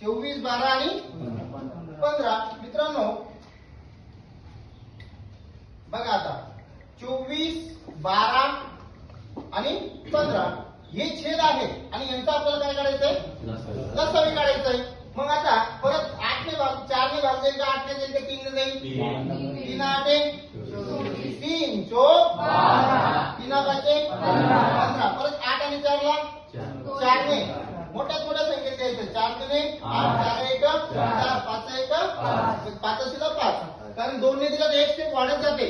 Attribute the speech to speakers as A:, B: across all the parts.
A: 24 12 आणि 15 मित्रांनो बघा आता 24 12 आणि 15 हे छेद आहेत आणि यांचा आपल्याला काय काढायचंय लसावी काढायचंय। मग आता परत 8 ने भाग 4 ने भाग जाईल का 8 ने जाईल का 3 ने जाईल 3 8 3 चौक 3 5 15 परत 8 आणि 4 ला 4 ने मोठ्या संख्येत द्यायचं 4 ने 8 4 1 4 5 1 5 असेल 5 कारण 2 ने दिला तर 1 स्टेप वाढत जाते।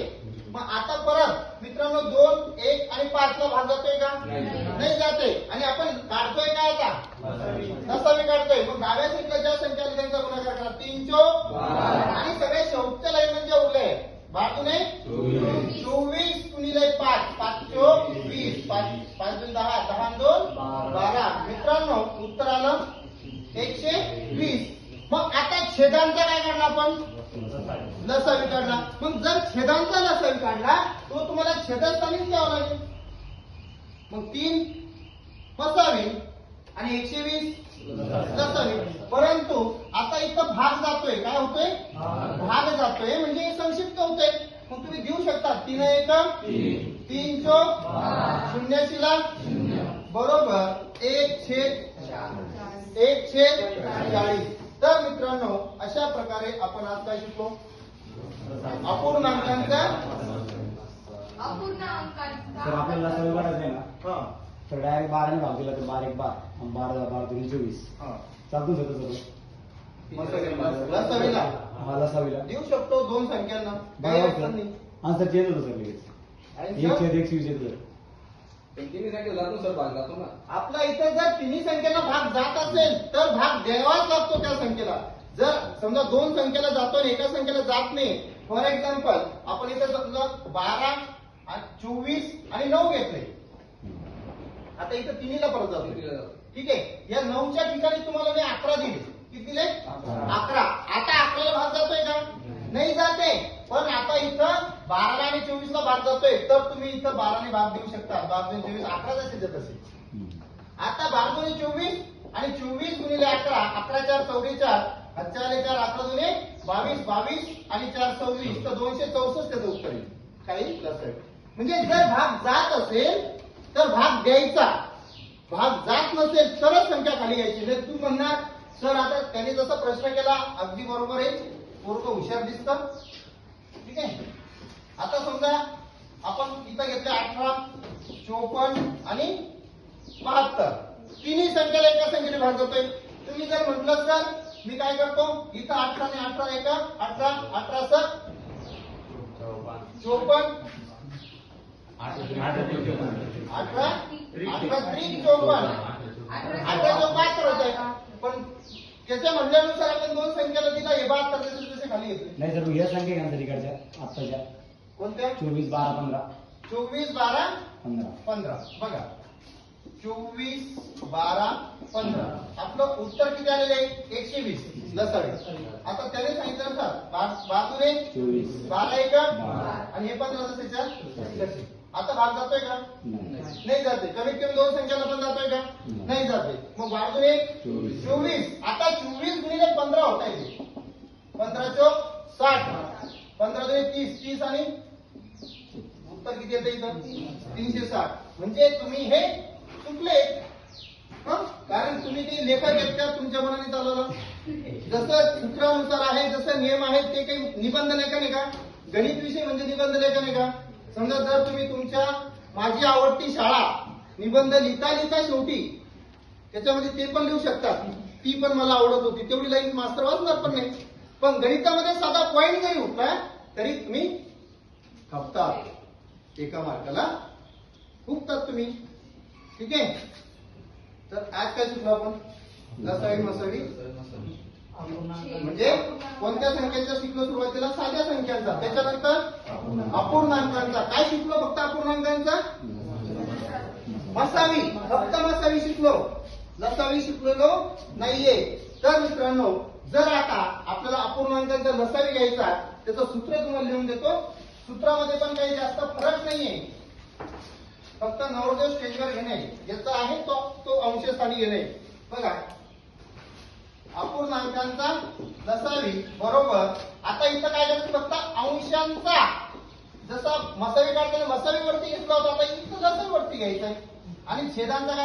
A: मग आता परत मित्रांनो 2 1 आणि 5 ला भाग जातोय का नाही जाते आणि आपण काढतोय काय आता लसावी काढतोय। मग डाव्या साईडला ज्या संख्या आली त्यांचा गुणाकार करा 3 चौक 12 आणि सगळे शेवटच्या लाईन म्हणजे उरले बाजूने 24 गुणिले 5 5 चौक 20 5 2 10 10 2 12 मित्रांनो उत्तर आलं 120। मग आता छेदांचा काय काढला आपण लसावी काढला। मग जर छेदांचा लसावी काढला तो तुम्हाला छेदस्थानीच द्यावा लागेल। मग 3 मसावी आणि 120 लसावी। परंतु आता इथं भाग जातोय काय होतोय भाग जातोय म्हणजे संक्षिप्त होतोय। मग तुम्ही देऊ शकता 3 1 3 चौक 0 शिला बरोबर 1/40। तर मित्रांनो अशा प्रकारे आपण आज काय शिकलो अपूर्णांकांचा
B: तर आपल्याला लसावी काढायचं ना तर डायरेक्ट 12 ने भाग दिला तर 12 1 12 12 12 3 24 चालतो
A: लसावीला
B: लसावीला
A: देऊ शकतो दोन संख्यांना काही अडचण नाही।
B: आन्सर चेंज होतो सर लगेच 1/120 येतो
C: तिन्ही संख्या जातो सर भाग जातो ना
A: आपला इथे जर तिन्ही संख्येला भाग जात असेल तर भाग द्यावाच लागतो त्या संख्येला। जर समजा दोन संख्येला जातो आणि एका संख्येला जात नाही फॉर एक्झाम्पल आपण इथे समजा 12 24 आणि 9 घेतले आता इथे तिन्हीला परत जातो ठीक आहे। या 9च्या ठिकाणी तुम्हाला मी 11 दिले किती दिले 11 आता 11ला भाग जातोय का नाही जाते पण आता इथं 12 आणि 24 ला भाग जातोय तर तुम्ही इथं 12 ने भाग देऊ शकता 12 24 11 जसे देत असेल। आता 12 24 आणि 24 गुणिले 11 11 4 44 4 4 11 दुने 22 22 आणि 4 26 तर 264 त्याचं उत्तर येईल काही लक्षात। म्हणजे जर भाग जात असेल तर भाग द्यायचा भाग जात नसेल तरच संख्या खाली घ्यायची। म्हणजे तू म्हणणार सर आता त्याने जसा प्रश्न केला अगदी बरोबर आहे पोरग हुशार दिसतं ठीक आहे। आता समजा आपण इथं घेतलं 18 54 आणि 72 तिन्ही संख्येला एका संख्येने भाग जातोय। तुम्ही जर म्हटलं सर मी काय करतो इथं 18 ने 18 एका 18 18 सर 54 18 3 54 18 जो 72 होत आहे पण त्याच्या म्हणण्यानुसार आपण दोन संख्येला दिला हे 72 जसे खाली येते
B: नाही सर या संख्या घ्या तिकडच्या आत्ताच्या
A: कोणत्या
B: 24 12 15
A: 24 12
B: 15
A: 15 बघा 24 12 15 आपलं उत्तर किती आलेलं आहे 120 लसावी। आता त्याने सांगितलं सर बाजूने
B: 24
A: 12 1 आणि हे 15 जसेच्या आता भाग जातोय का नाही जाते। कमीत कमी दोन संख्याला पण जातोय का नाही जाते। मग बाजूने 24 आता 24 गुणिले 15 होत आहे 15 चौक 60 15 दुने 30 30 आणि उत्तर किती येतं इथं 360। म्हणजे तुम्ही हे चुकले कारण तुम्ही ते लेखा घेतल्या तुमच्या मनाने चालवलं जसं सूत्रानुसार आहे जसं नियम आहेत ते काही निबंध लेखन आहे का गणित विषय म्हणजे निबंध लेखन आहे का। समजा जर तुम्ही तुमच्या माझी आवडती शाळा निबंध लिहिता लिहिता शेवटी त्याच्यामध्ये ते पण लिहू शकतात ती पण मला आवडत होती तेवढी लाईन मास्तर वाचणार पण नाही पण गणितामध्ये साधा पॉइंट जरी उठला तरी तुम्ही खपतात एका मार्काला हुकतात तुम्ही ठीक आहे। तर आज काय शिकलो आपण लसावी मसावी म्हणजे कोणत्या संख्येचा शिकलो सुरुवातीला साध्या संख्यांचा त्याच्यानंतर अपूर्णांकांचा काय शिकलो फक्त अपूर्णांकांचा मसावी फक्त मसावी शिकलो लसावी शिकलेलो नाहीये। तर मित्रांनो जर आता आपल्याला अपूर्णांकांचा लसावी घ्यायचा त्याचं सूत्र तुम्हाला लिहून देतो सूत्रामध्ये पण काही जास्त फरक नाहीये फक्त नवोदय स्टेजवर घेणे याचा आहे तो अंशस्थानी घेणे बघा अपूर्ण पूर्णांकांचा लसावी बरोबर. आता इथं काय करायचं फक्त अंशांचा, जसा मसावी काढताना मसावी वरती घेतला होता, आता इथं लसावी वरती घ्यायचा आहे. आणि छेदांचा काय